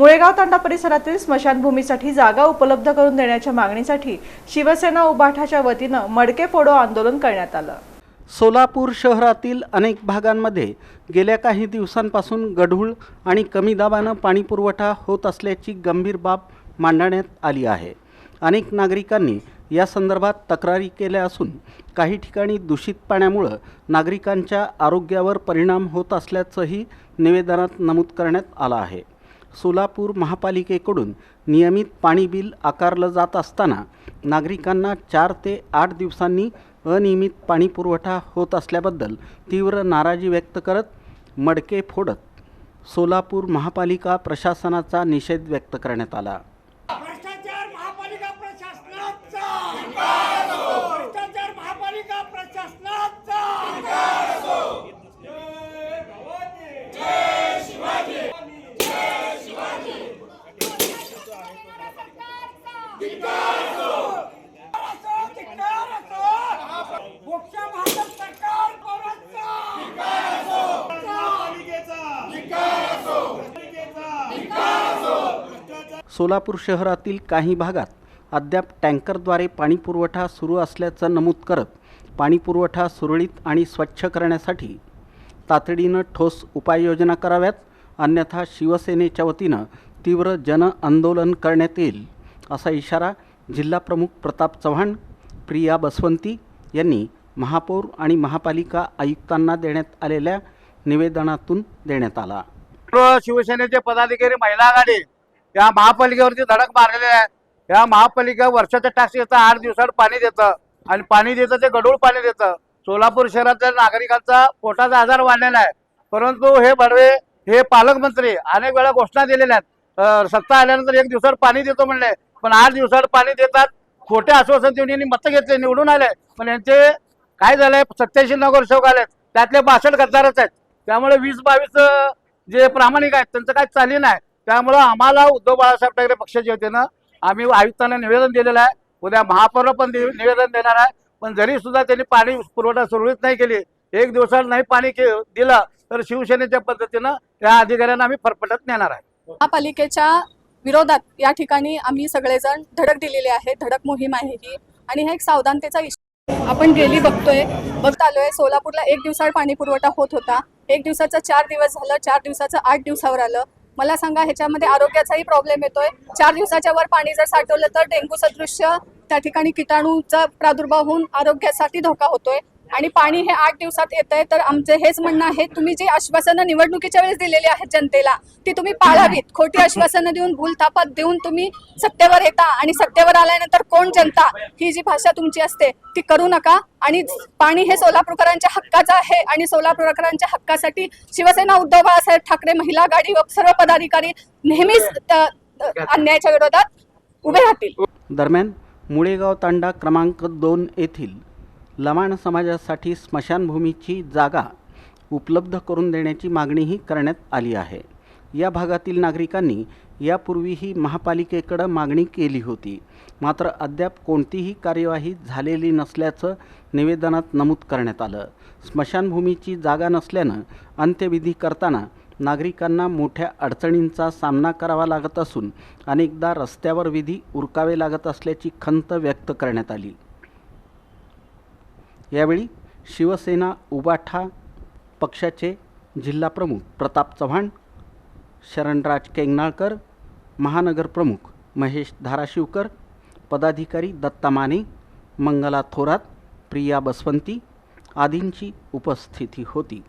मुळेगाव तांडा परिसरातील स्मशानभूमीसाठी जागा उपलब्ध करून देण्याच्या मागणीसाठी शिवसेना उभाठाच्या वतीनं मडके फोडो आंदोलन करण्यात आलं। सोलापूर शहरातील अनेक भागांमध्ये गेल्या काही दिवसांपासून गढूळ आणि कमी दाबानं पाणीपुरवठा होत असल्याची गंभीर बाब मांडण्यात आली आहे। अनेक नागरिकांनी या संदर्भात तक्रारी केल्या असून काही ठिकाणी दूषित पाण्यामुळे नागरिकांच्या आरोग्यावर परिणाम होत असल्याचंही निवेदनात नमूद करण्यात आलं आहे। सोलापूर महापालिकेकडून नियमित पाणी बिल आकारलं जात असताना नागरिकांना 4 ते 8 दिवसांनी अनियमित पाणी पुरवठा होत असल्याबद्दल तीव्र नाराजी व्यक्त करत मडके फोडत सोलापूर महापालिका प्रशासनाचा निषेध व्यक्त करण्यात आला। भ्रष्टाचार महापालिका प्रशासनाचा धिक्कार असो। भ्रष्टाचार महापालिका प्रशासनाचा धिक्कार असो। जय भवानी, जय शिवाजी, जय शिवाजी। धिक्कार असो, धिक्कार असो। मुख्य महाजन सरकार कोणाचा धिक्कार असो। महापालिकेचा धिक्कार असो, धिक्कार असो। सोलापूर शहरातील काही भागात अद्याप टँकरद्वारे पाणी पुरवठा सुरू असल्याचं नमूद करत पाणी पुरवठा सुरळीत आणि स्वच्छ करण्यासाठी तातडीनं ठोस उपाययोजना कराव्यात, अन्यथा शिवसेनेच्या वतीनं तीव्र जन आंदोलन करण्यात येईल असा इशारा जिल्हाप्रमुख प्रताप चव्हाण, प्रिया बसवंती यांनी महापौर आणि महापालिका आयुक्तांना देण्यात आलेल्या निवेदनातून देण्यात आला। शिवसेनेचे पदाधिकारी, महिला आघाडी या महापालिकेवरती धडक मारलेले आहे। या महापालिका वर्षाचा टॅक्स येतं, 8 दिवसात पाणी देतं आणि पाणी देतं ते गढूळ पाणी देतं। सोलापूर शहरातल्या नागरिकांचा पोटाचा आजार वाढलेला आहे, परंतु हे बडवे हे पालकमंत्री अनेक वेळा घोषणा दिलेल्या आहेत। सत्ता आल्यानंतर 1 दिवसात पाणी देतो म्हणले, पण 8 दिवसात पाणी देतात। खोटे आश्वासन देऊन यांनी मतं घेतले, निवडून आले, पण यांचे काय झालंय 87 नगरसेवक आले, त्यातले 62 गद्दारच आहेत। त्यामुळे 20-22 जे प्रामाणिक आहेत त्यांचं काय चालली नाही। त्यामुळे आम्हाला उद्धव बाळासाहेब ठाकरे पक्षाच्या वतीनं आम्ही आयुक्तांना निवेदन दिलेलं आहे, उद्या महापौर पण निवेदन देणार आहे। पण जरी सुद्धा त्यांनी पाणी पुरवठा सुरळीत नाही केली, 1 दिवसात नाही पाणी दिलं तर शिवसेनेच्या पद्धतीनं त्या अधिकाऱ्यांना आम्ही फरफटत नेणार आहे। महापालिकेच्या विरोधात या ठिकाणी आम्ही सगळेजण धडक दिलेले आहे। धडक मोहीम आहे ही, आणि हा एक सावधानतेचा इशारा आपण गेली बघत आलोय। सोलापूरला 1 दिवसात पाणी पुरवठा होत होता, 1 दिवसाचा 4 दिवस झालं, 4 दिवसाचं 8 दिवसावर आलं। मला सांगा, ह्याच्यामध्ये आरोग्याचाही प्रॉब्लेम येतोय। 4 दिवसाच्या वर पाणी जर साठवलं तर डेंग्यू सदृश्य त्या ठिकाणी किटाणूचा प्रादुर्भाव होऊन आरोग्यासाठी धोका होतोय। आणि पाणी हे 8 दिवसात येतंय, तर आमचे हेच म्हणणं आहे, तुम्ही जी आश्वासनं निवडणुकीच्या वेळेस दिलेली आहेत जनतेला ती तुम्ही पाळावीत। खोटी आश्वासनं देऊन, भूलथापात देऊन तुम्ही सत्तेवर येता आणि सत्तेवर आल्यानंतर कोण जनता ही जी भाषा तुमची असते ती करू नका। आणि पाणी हे सोलापूरकरांच्या हक्काचं आहे आणि सोलापूरकरांच्या हक्कासाठी शिवसेना, उद्धव बाळासाहेब ठाकरे, महिला आघाडी व सर्व पदाधिकारी नेहमीच अन्यायाच्या विरोधात उभे राहतील। दरम्यान मुळेगाव तांडा क्रमांक 2 येथील लमाण समाजासाठी स्मशानभूमीची जागा उपलब्ध करून देण्याची मागणीही करण्यात आली आहे। या भागातील नागरिकांनी यापूर्वीही महापालिकेकडे मागणी केली होती, मात्र अद्याप कोणतीही कार्यवाही झालेली नसल्याचं निवेदनात नमूद करण्यात आलं। स्मशानभूमीची जागा नसल्यानं अंत्यविधी करताना नागरिकांना मोठ्या अडचणींचा सामना करावा लागत असून अनेकदा रस्त्यावर विधी उरकावे लागत असल्याची खंत व्यक्त करण्यात आली। यावेळी शिवसेना उभाठा पक्षाचे जिल्हाप्रमुख प्रताप चव्हाण, शरणराज केंगनाळकर, महानगर प्रमुख महेश धाराशिवकर, पदाधिकारी दत्ता माने, मंगला थोरात, प्रिया बसवंती आदींची उपस्थिती होती।